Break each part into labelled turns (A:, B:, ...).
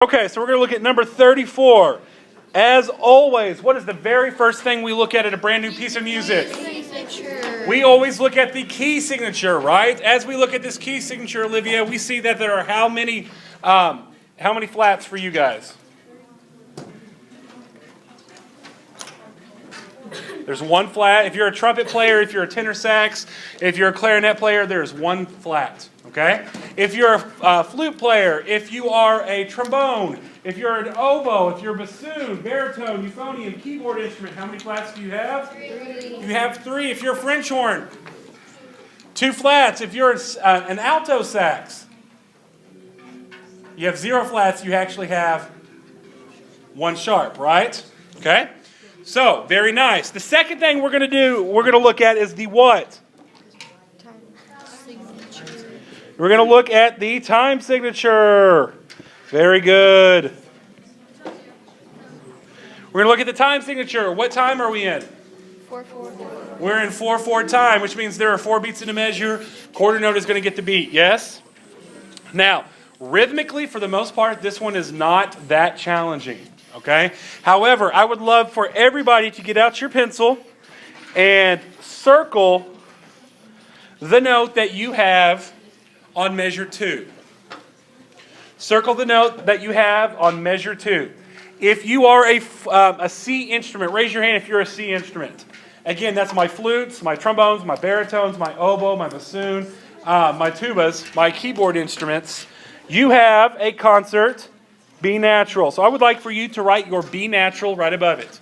A: Okay, so we're going to look at number 34. As always, what is the very first thing we look at a brand new piece of music?
B: Signature.
A: We always look at the key signature, right? As we look at this key signature, Olivia, we see that there are how many flats for you guys? There's one flat. If you're a trumpet player, if you're a tenor sax, if you're a clarinet player, there's one flat. Okay? If you're a flute player, if you are a trombone, if you're an oboe, if you're a bassoon, baritone, euphonium, keyboard instrument, how many flats do you have?
B: 3.
A: You have 3. If you're a French horn, 2 flats. If you're an alto sax, you have 0 flats. You actually have 1 sharp, right? Okay? So, very nice. The second thing we're going to look at is the what?
B: Signature.
A: We're going to look at the time signature. Very good. We're going to look at the time signature. What time are we in?
B: 4/4.
A: We're in 4/4 time, which means there are 4 beats in a measure. Quarter note is going to get the beat, yes? Now, rhythmically, for the most part, this one is not that challenging, okay? However, I would love for everybody to get out your pencil and circle the note that you have on measure 2. Circle the note that you have on measure 2. If you are a C instrument, raise your hand if you're a C instrument. Again, that's my flutes, my trombones, my baritones, my oboe, my bassoon, my tubas, my keyboard instruments. You have a concert B natural. So I would like for you to write your B natural right above it.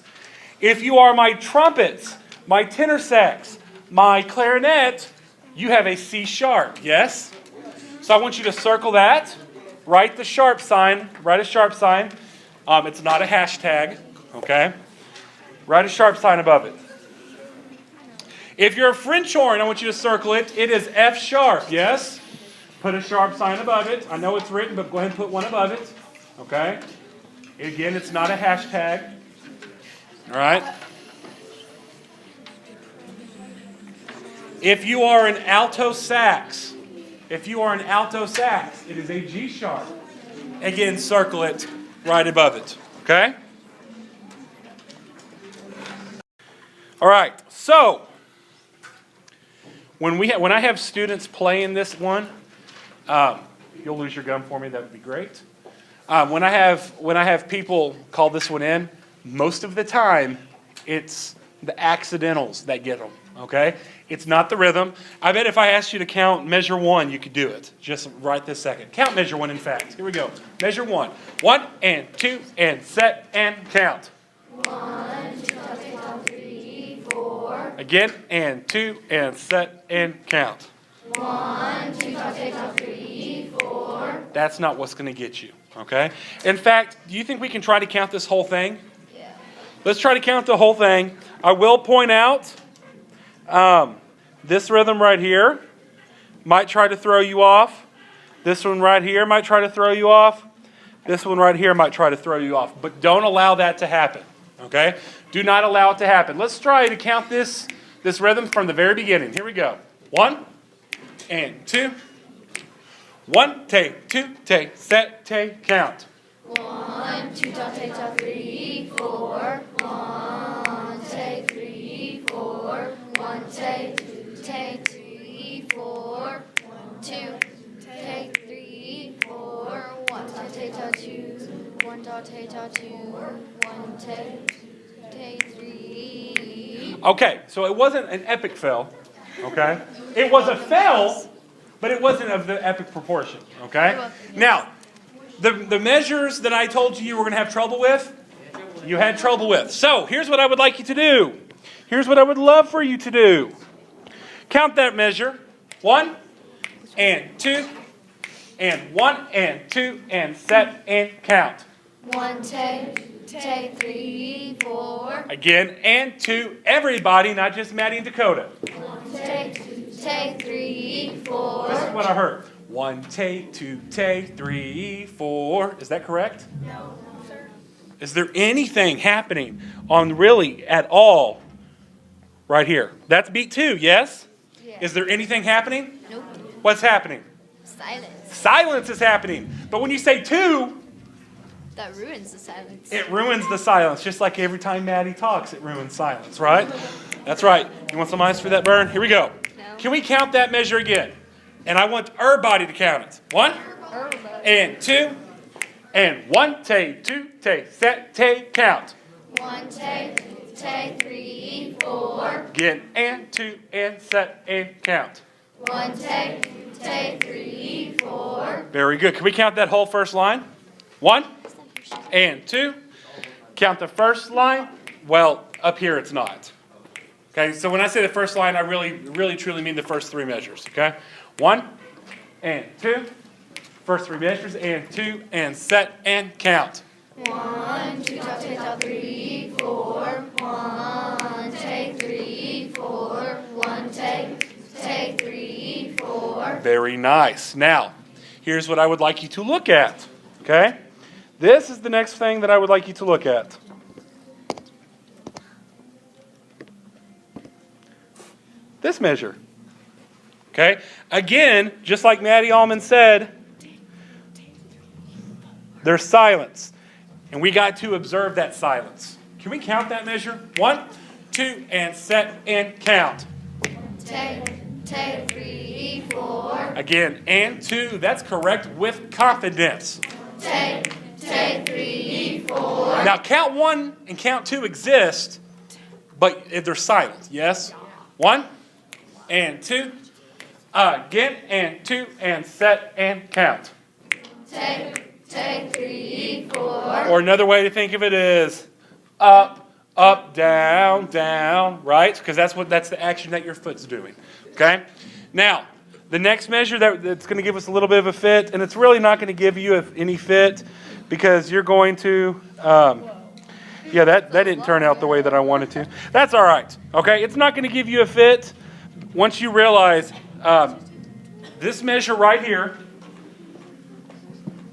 A: If you are my trumpets, my tenor sax, my clarinet, you have a C sharp, yes? So I want you to circle that. Write the sharp sign. Write a sharp sign. It's not a hashtag, okay? Write a sharp sign above it. If you're a French horn, I want you to circle it. It is F sharp, yes? Put a sharp sign above it. I know it's written, but go ahead and put one above it, okay? Again, it's not a hashtag, all right? If you are an alto sax, it is a G sharp. Again, circle it right above it. Okay? All right. So, when I have students playing this one, you'll lose your gum for me. That would be great. When I have people call this one in, most of the time, it's the accidentals that get them. Okay? It's not the rhythm. I bet if I asked you to count measure 1, you could do it. Just right this second. Count measure 1, in fact. Here we go. Measure 1. 1 and 2 and set and count.
B: 1, 2, 3, 4.
A: Again, and 2 and set and count.
B: 1, 2, 3, 4.
A: That's not what's going to get you. Okay? In fact, do you think we can try to count this whole thing?
B: Yeah.
A: Let's try to count the whole thing. I will point out this rhythm right here might try to throw you off. This one right here might try to throw you off. This one right here might try to throw you off. But don't allow that to happen. Okay? Do not allow it to happen. Let's try to count this rhythm from the very beginning. Here we go. 1 and 2. 1, take, 2, take, set, take, count.
B: 1, 2, 3, 4. 1, take, 3, 4. 1, take, 3, 4. 2, take, 3, 4. 1, take, 2. 1, take, 2. 1, take, 3.
A: Okay, so it wasn't an epic fail. Okay? It was a fail, but it wasn't of the epic proportion. Okay? Now, the measures that I told you were going to have trouble with, you had trouble with. So, here's what I would like you to do. Here's what I would love for you to do. Count that measure. 1 and 2 and 1 and 2 and set and count.
B: 1, take, 3, 4.
A: Again, and 2. Everybody, not just Maddie and Dakota.
B: 1, take, 3, 4.
A: This is what I heard. 1 take, 2 take, 3, 4. Is that correct?
B: No, sir.
A: Is there anything happening on really at all right here? That's beat 2, yes?
B: Yeah.
A: Is there anything happening?
B: Nope.
A: What's happening?
B: Silence.
A: Silence is happening. But when you say 2,
B: That ruins the silence.
A: It ruins the silence, just like every time Maddie talks, it ruins silence, right? That's right. You want some ice for that burn? Here we go.
B: No.
A: Can we count that measure again? And I want everybody to count it. 1, and 2, and 1, take, 2, take, set, take, count.
B: 1, take 3, 4.
A: Again, and 2, and set, and count.
B: 1, take 3, 4.
A: Very good. Can we count that whole first line? 1, and 2. Count the first line. Well, up here it's not. Okay, so when I say the first line, I really, truly mean the first 3 measures. Okay, 1, and 2. First 3 measures, and 2, and set, and count.
B: 1, 2, take 3, 4. 1, take 3, 4. 1, take 3, 4.
A: Very nice. Now, here's what I would like you to look at. Okay, this is the next thing that I would like you to look at. This measure. Okay, again, just like Maddie Allman said, there's silence. And we got to observe that silence. Can we count that measure? 1, 2, and set, and count.
B: Take 3, 4.
A: Again, and 2. That's correct with confidence.
B: Take 3, 4.
A: Now, count 1 and count 2 exist, but they're silent. Yes? 1, and 2. Again, and 2, and set, and count.
B: Take 3, 4.
A: Or another way to think of it is up, up, down, down, right? Because that's the action that your foot's doing. Okay? Now, the next measure that's going to give us a little bit of a fit, and it's really not going to give you any fit because you're going to, yeah, that didn't turn out the way that I wanted to. That's all right. Okay? It's not going to give you a fit once you realize this measure right here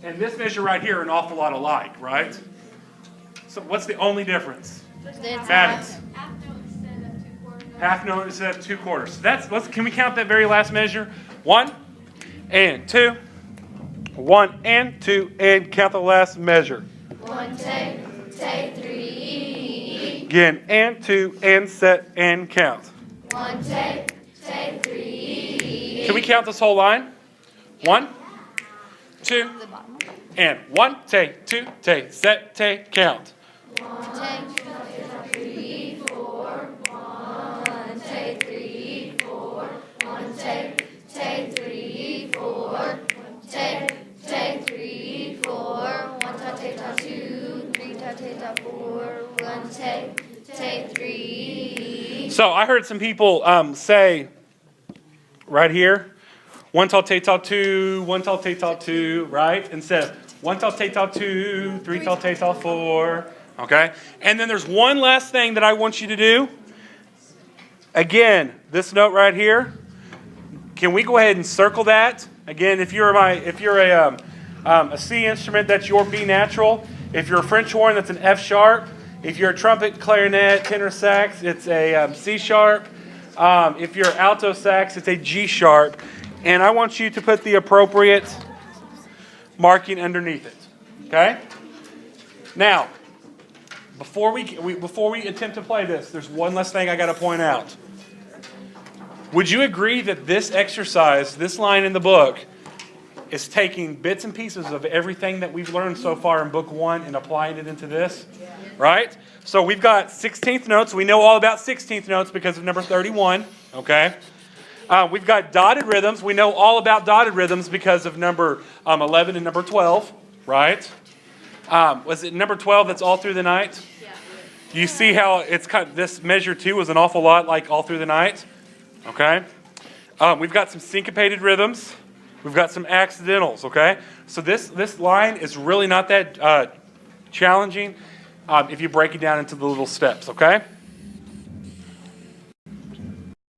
A: and this measure right here are an awful lot alike, right? So what's the only difference? Maddie. Half note instead of 2/4. Can we count that very last measure? 1, and 2. 1, and 2, and count the last measure.
B: 1, take 3.
A: Again, and 2, and set, and count.
B: 1, take 3.
A: Can we count this whole line? 1, 2, and 1, take, 2, take, set, take, count.
B: 1, take 3, 4. 1, take 3, 4. 1, take 3, 4. Take 3, 4. 1, take 2, 3, take 4. 1, take 3.
A: So I heard some people say right here, 1 tall take tall 2, 1 tall take tall 2, right? Instead of 1 tall take tall 2, 3 tall take tall 4. Okay? And then there's one last thing that I want you to do. Again, this note right here. Can we go ahead and circle that? Again, if you're a C instrument, that's your B natural. If you're a French horn, that's an F sharp. If you're a trumpet, clarinet, tenor sax, it's a C sharp. If you're alto sax, it's a G sharp. And I want you to put the appropriate marking underneath it. Okay? Now, before we attempt to play this, there's one last thing I got to point out. Would you agree that this exercise, this line in the book, is taking bits and pieces of everything that we've learned so far in book 1 and applying it into this? Right? So we've got 16th notes. We know all about 16th notes because of number 31. Okay? We've got dotted rhythms. We know all about dotted rhythms because of number 11 and number 12. Right? Was it number 12 that's all through the night? Yeah. You see how it's this measure 2 was an awful lot like all through the night? Okay? We've got some syncopated rhythms. We've got some accidentals, okay? So this line is really not that challenging if you break it down into the little steps, okay?